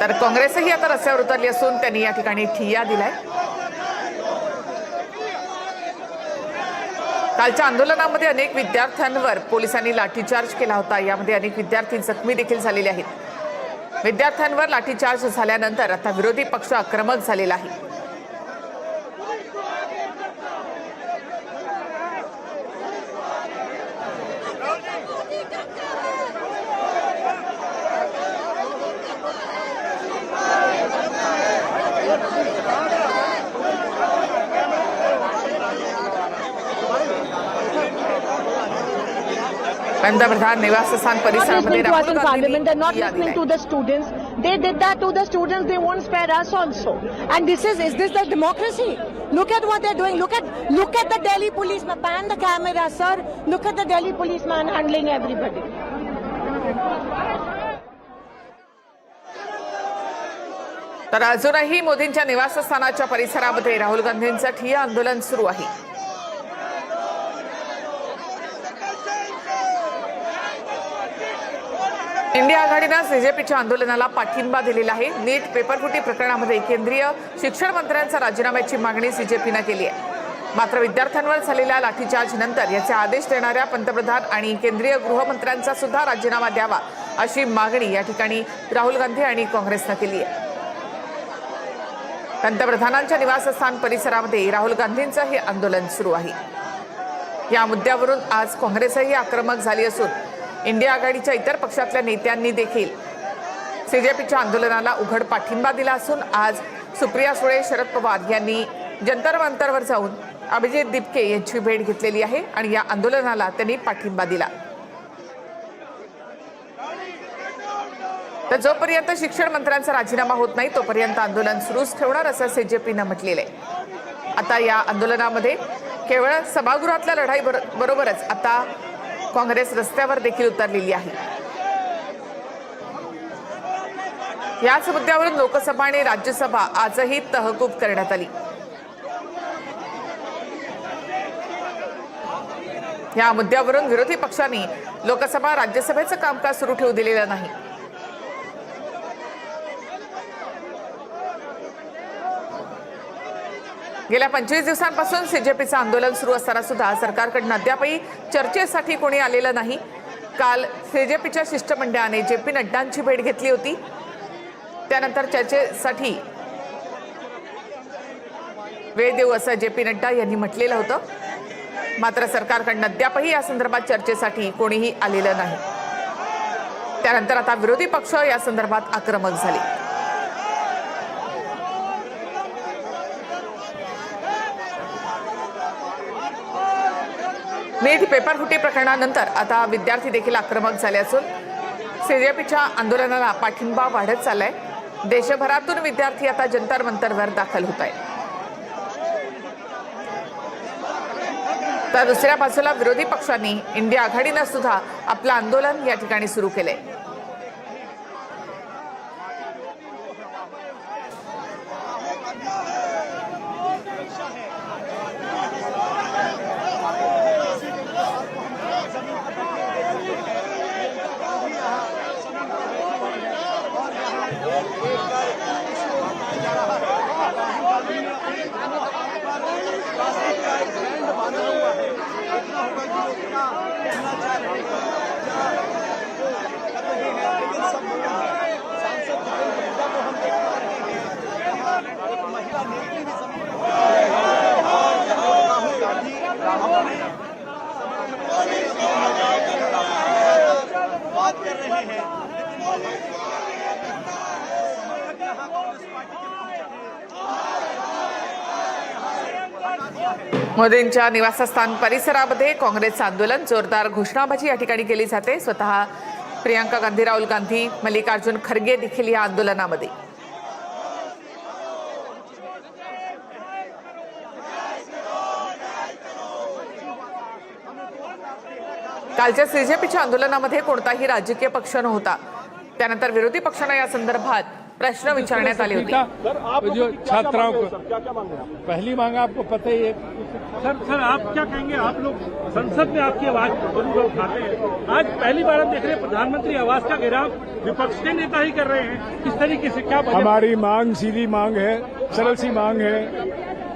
तर काँग्रेसही आता रस्त्यावर उतरली असून त्यांनी या ठिकाणी ठिय्या दिलाय। कालच्या आंदोलनामध्ये अनेक विद्यार्थ्यांवर पोलिसांनी लाठीचार्ज केला होता। यामध्ये अनेक विद्यार्थी जखमी देखील झालेले आहेत। विद्यार्थ्यांवर लाठीचार्ज झाल्यानंतर आता विरोधी पक्ष आक्रमक झालेला आहे। पंतप्रधान निवासस्थान परिसरामध्ये Rahul Parliament are not Gandhi listening to the students. They did that to the students. They won't spare us also. And is this the democracy? Look at what they're doing. Look at the Delhi policeman. Pan the camera, sir. Look at the Delhi policeman handling everybody. तर अजूनही मोदींच्या निवासस्थानाच्या परिसरामध्ये राहुल गांधींचं ठिय्या आंदोलन सुरू आहे। India आघाडीने सीजेपीच्या आंदोलनाला पाठिंबा दिलेला आहे। नीट पेपरफुटी प्रकरणामध्ये केंद्रीय शिक्षण मंत्र्यांचा राजीनाम्याची मागणी सीजेपीने केली आहे। मात्र विद्यार्थ्यांवर झालेल्या लाठीचार्ज नंतर याचे आदेश देणाऱ्या पंतप्रधान आणि केंद्रीय गृहमंत्र्यांचा सुद्धा राजीनामा द्यावा अशी मागणी या ठिकाणी राहुल गांधी आणि काँग्रेसने केली आहे। पंतप्रधानांच्या निवासस्थान परिसरामध्ये राहुल गांधींचं हे आंदोलन सुरू आहे। या मुद्द्यावरून आज काँग्रेसही आक्रमक झाली असून इंडिया आघाडीच्या इतर पक्षातल्या नेत्यांनी देखील सीजेपीच्या आंदोलनाला उघड पाठिंबा दिला असून आज सुप्रिया सुळे, शरद पवार यांनी जंतर मंतरवर जाऊन अभिजित दिपके यांची भेट घेतलेली आहे आणि या आंदोलनाला त्यांनी पाठिंबा दिला। तर जोपर्यंत शिक्षण मंत्र्यांचा राजीनामा होत नाही तोपर्यंत आंदोलन सुरूच ठेवणार असं सीजेपीने म्हटलेलं आहे। आता या आंदोलनामध्ये केवळ सभागृहातल्या लढाई बरोबरच आता काँग्रेस रस्त्यावर देखील उतरलेली आहे। याच मुद्द्यावरून लोकसभा आणि राज्यसभा आजही तहकूब करण्यात आली। या मुद्द्यावरून विरोधी पक्षांनी लोकसभा राज्यसभेचं कामकाज सुरू ठेवू दिलेलं नाही। गेल्या 25 दिवसांपासून सीजेपीचं आंदोलन सुरू असताना सुद्धा सरकारकडून अद्यापही चर्चेसाठी कोणी आलेलं नाही। काल सीजेपीच्या शिष्टमंडळाने जेपी नड्डांची भेट घेतली होती। त्यानंतर चर्चेसाठी वेळ देऊ असं जेपी नड्डा यांनी म्हटलेलं होतं। मात्र सरकारकडून अद्यापही या संदर्भात चर्चेसाठी कोणीही आलेलं नाही। त्यानंतर आता विरोधी पक्ष या संदर्भात आक्रमक झाले। नीट पेपरफुटी प्रकरणानंतर आता विद्यार्थी देखील आक्रमक झाले असून सीजेपीच्या आंदोलनाला पाठिंबा वाढत चाललाय। देशभरातून विद्यार्थी आता जंतर मंतरवर दाखल होत आहेत। तर दुसऱ्या बाजूला विरोधी पक्षांनी इंडिया आघाडीने सुद्धा आपलं आंदोलन या ठिकाणी सुरू केलंय। मोदींच्या निवासस्थान परिसरामध्ये काँग्रेसचं आंदोलन जोरदार घोषणाबाजी या ठिकाणी केली जाते। स्वतः प्रियंका गांधी, राहुल गांधी, मल्लिकार्जुन खरगे देखील या आंदोलनामध्ये। कालच्या सीजेपीच्या आंदोलनामध्ये कोणताही राजकीय पक्ष नव्हता। त्यानंतर विरोधी पक्षाने या संदर्भात प्रश्न विचारण्यात आले होते। जो छात्राओं को पहली मांग आपको पता ही है। सर आप क्या कहेंगे? आप लोग संसद में आपकी आवाज जरूर उठाते हैं। आज पहली बार हम देख रहे हैं प्रधानमंत्री आवास का घेराव विपक्ष के नेता ही कर रहे हैं। किस तरीके से क्या हमारी मांग सीधी मांग है, सरल सी मांग है।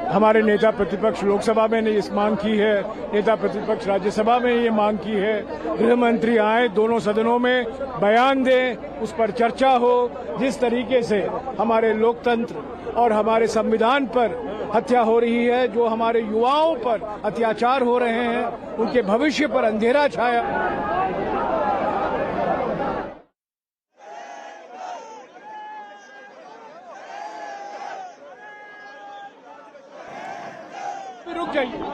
हमारे नेता प्रतिपक्ष लोकसभा में ने इस मांग की है, नेता प्रतिपक्ष राज्यसभा में ये मांग की है। गृह मंत्री आए, दोनों सदनों में बयान दें, उस पर चर्चा हो। जिस तरीके से हमारे लोकतंत्र और हमारे संविधान पर हत्या हो रही है, जो हमारे युवाओं पर अत्याचार हो रहे हैं, उनके भविष्य पर अंधेरा छाया। रुक जाइए।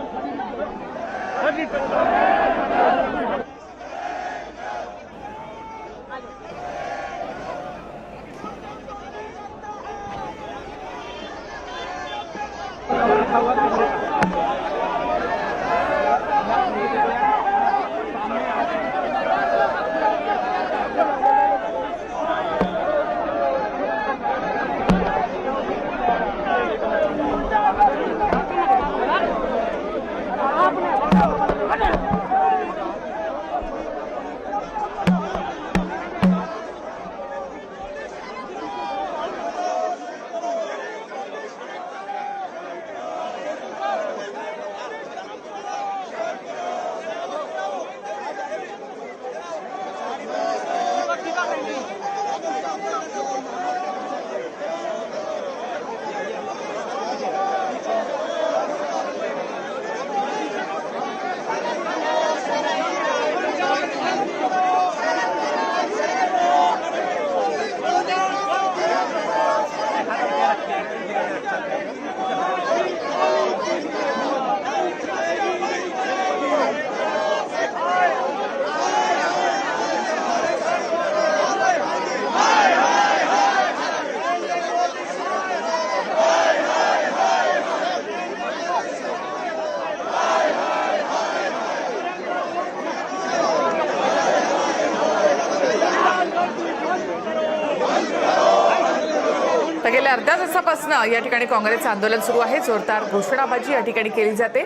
तर गेल्या अर्ध्या तासापासून या ठिकाणी काँग्रेसचं आंदोलन सुरू आहे। जोरदार घोषणाबाजी या ठिकाणी केली जाते।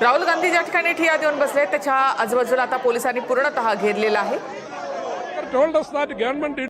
राहुल गांधी ज्या ठिकाणी ठिय्या देऊन बसले त्याच्या आजूबाजूला आता पोलिसांनी पूर्णतः घेरलेला आहे।